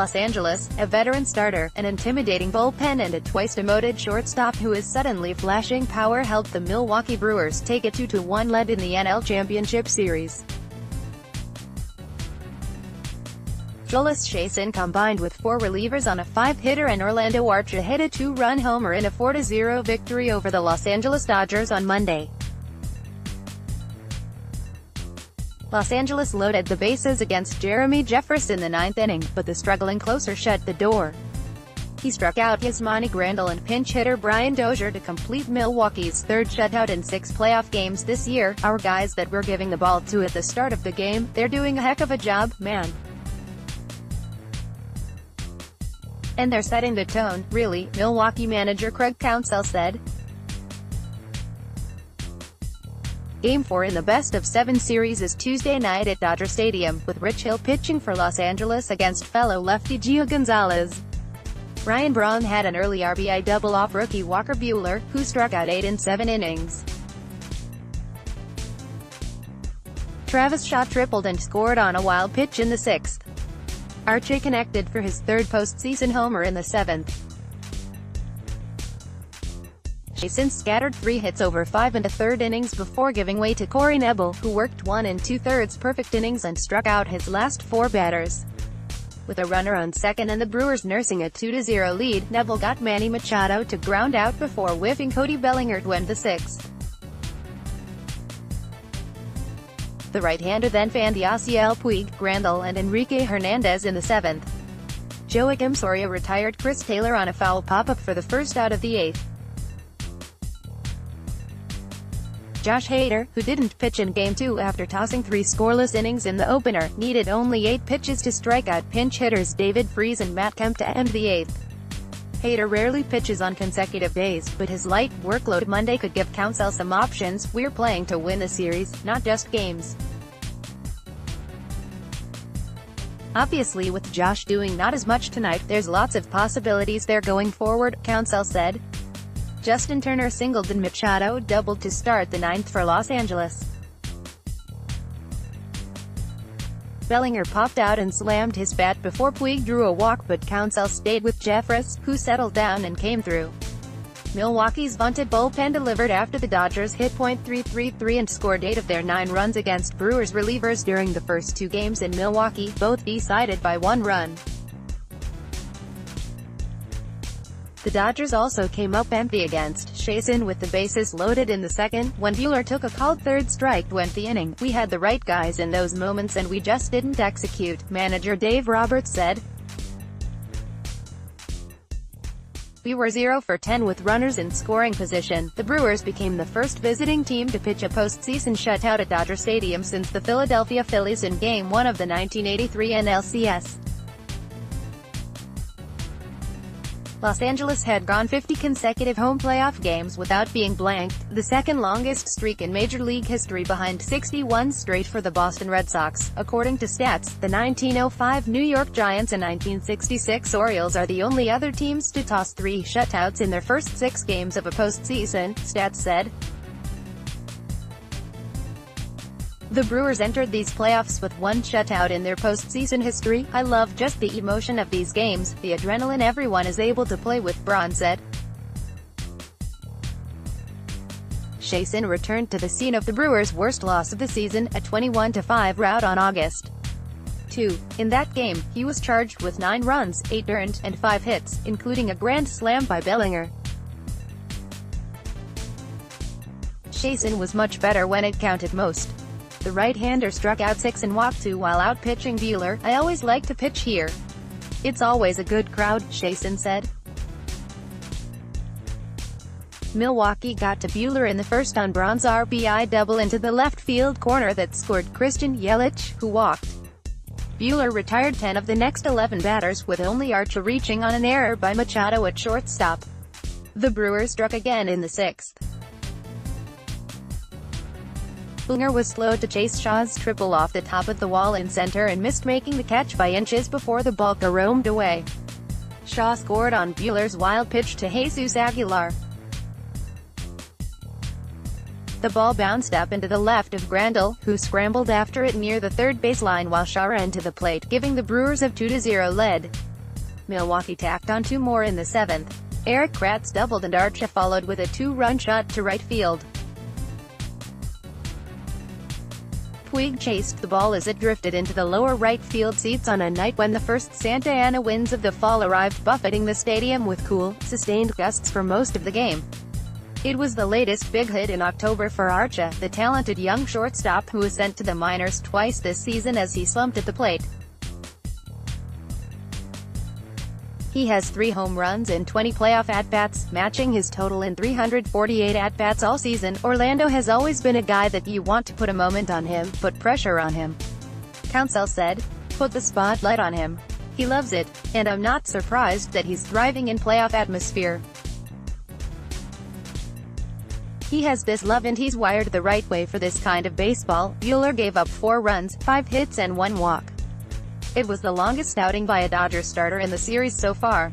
Los Angeles, a veteran starter, an intimidating bullpen and a twice-demoted shortstop who is suddenly flashing power helped the Milwaukee Brewers take a 2-1 lead in the NL Championship Series. Jhoulys Chacin combined with 4 relievers on a 5-hitter and Orlando Arcia hit a 2-run homer in a 4-0 victory over the Los Angeles Dodgers on Monday. Los Angeles loaded the bases against Jeremy Jeffress in the 9th inning, but the struggling closer shut the door. He struck out Yasmani Grandal and pinch hitter Brian Dozier to complete Milwaukee's 3rd shutout in 6 playoff games this year. "Our guys that we're giving the ball to at the start of the game, they're doing a heck of a job, man. And they're setting the tone, really," Milwaukee manager Craig Counsell said. Game 4 in the best-of-7 series is Tuesday night at Dodger Stadium, with Rich Hill pitching for Los Angeles against fellow lefty Gio Gonzalez. Ryan Braun had an early RBI double off rookie Walker Buehler, who struck out 8 in 7 innings. Travis Shaw tripled and scored on a wild pitch in the 6th. Arcia connected for his 3rd postseason homer in the 7th. Chacin scattered 3 hits over 5 1/3 innings before giving way to Corey Knebel, who worked 1 2/3 perfect innings and struck out his last 4 batters. With a runner on second and the Brewers nursing a 2-0 lead, Knebel got Manny Machado to ground out before whiffing Cody Bellinger to end the 6th. The right-hander then fanned Yasiel Puig, Grandal and Enrique Hernandez in the 7th. Joakim Soria retired Chris Taylor on a foul pop-up for the first out of the 8th. Josh Hader, who didn't pitch in Game 2 after tossing 3 scoreless innings in the opener, needed only 8 pitches to strike out pinch hitters David Freese and Matt Kemp to end the 8th. Hader rarely pitches on consecutive days, but his light workload Monday could give Counsell some options. "We're playing to win the series, not just games. Obviously with Josh doing not as much tonight, there's lots of possibilities there going forward," Counsell said. Justin Turner singled and Machado doubled to start the 9th for Los Angeles. Bellinger popped out and slammed his bat before Puig drew a walk, but Counsell stayed with Jeffress, who settled down and came through. Milwaukee's vaunted bullpen delivered after the Dodgers hit .333 and scored 8 of their 9 runs against Brewers relievers during the first 2 games in Milwaukee, both decided by 1 run. The Dodgers also came up empty against Chacin with the bases loaded in the 2nd. "When Buehler took a called 3rd strike went the inning, we had the right guys in those moments and we just didn't execute," manager Dave Roberts said. "We were 0 for 10 with runners in scoring position." The Brewers became the first visiting team to pitch a postseason shutout at Dodger Stadium since the Philadelphia Phillies in Game 1 of the 1983 NLCS. Los Angeles had gone 50 consecutive home playoff games without being blanked, the 2nd longest streak in Major League history behind 61 straight for the Boston Red Sox. According to stats, the 1905 New York Giants and 1966 Orioles are the only other teams to toss 3 shutouts in their first 6 games of a postseason, stats said. The Brewers entered these playoffs with 1 shutout in their postseason history. "I love just the emotion of these games, the adrenaline everyone is able to play with," Braun said. Chacin returned to the scene of the Brewers' worst loss of the season, a 21-5 rout on August 2. In that game, he was charged with 9 runs, 8 earned, and 5 hits, including a grand slam by Bellinger. Chacin was much better when it counted most. The right-hander struck out 6 and walked 2 while out-pitching Buehler. "I always like to pitch here. It's always a good crowd," Chacin said. Milwaukee got to Buehler in the 1st on Braun's RBI double into the left field corner that scored Christian Yelich, who walked. Buehler retired 10 of the next 11 batters, with only Arcia reaching on an error by Machado at shortstop. The Brewers struck again in the 6th. Bellinger was slow to chase Shaw's triple off the top of the wall in center and missed making the catch by inches before the ball roamed away. Shaw scored on Buehler's wild pitch to Jesus Aguilar. The ball bounced up into the left of Grandal, who scrambled after it near the third baseline while Shaw ran to the plate, giving the Brewers a 2-0 lead. Milwaukee tacked on 2 more in the 7th. Eric Kratz doubled and Arcia followed with a 2-run shot to right field. Puig chased the ball as it drifted into the lower right field seats on a night when the first Santa Ana winds of the fall arrived, buffeting the stadium with cool, sustained gusts for most of the game. It was the latest big hit in October for Arcia, the talented young shortstop who was sent to the minors twice this season as he slumped at the plate. He has 3 home runs in 20 playoff at-bats, matching his total in 348 at-bats all season. Orlando has always been a guy that you want to put a moment on him, put pressure on him. Counsell said. Put the spotlight on him. He loves it, and I'm not surprised that he's thriving in playoff atmosphere. He has this love and he's wired the right way for this kind of baseball. Buehler gave up 4 runs, 5 hits and 1 walk. It was the longest outing by a Dodgers starter in the series so far.